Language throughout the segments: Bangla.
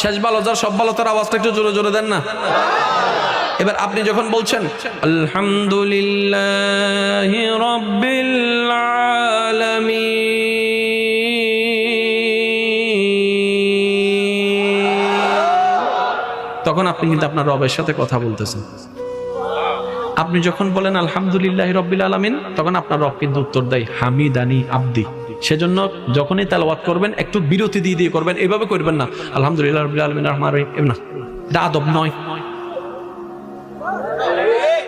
শেষ ভালো যার, সব ভালো তার আওয়াজটা একটু জোরে জোরে দেন না। এবার আপনি যখন বলছেন আলহামদুলিল্লাহি রাব্বিল আলামিন, তখন আপনি কিন্তু আপনার রবের সাথে কথা বলতেছেন। আপনি যখন বলেন আলহামদুলিল্লাহি রাব্বিল আলামিন, তখন আপনার রব কিন্তু উত্তর দেয় হামিদানি আব্দি। সেজন্য যখনই তেলাওয়াত করবেন একটু বিরতি দিয়ে দিয়ে করবেন, এভাবে করবেন না আলহামদুলিল্লাহি রাব্বিল আলামিন রহমানির রহিম না, এটা আদব নয়।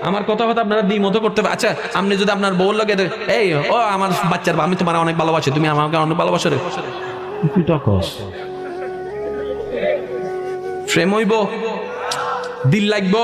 আমার কথা আপনারা দ্বিমত করতে হবে। আচ্ছা, আপনি যদি আপনার বউর লাগে এই ও আমার বাচ্চার, আমি তোমার অনেক ভালোবাসি, তুমি আমাকে অনেক ভালোবাসো রে, প্রেম হইব, দিল লাগবো।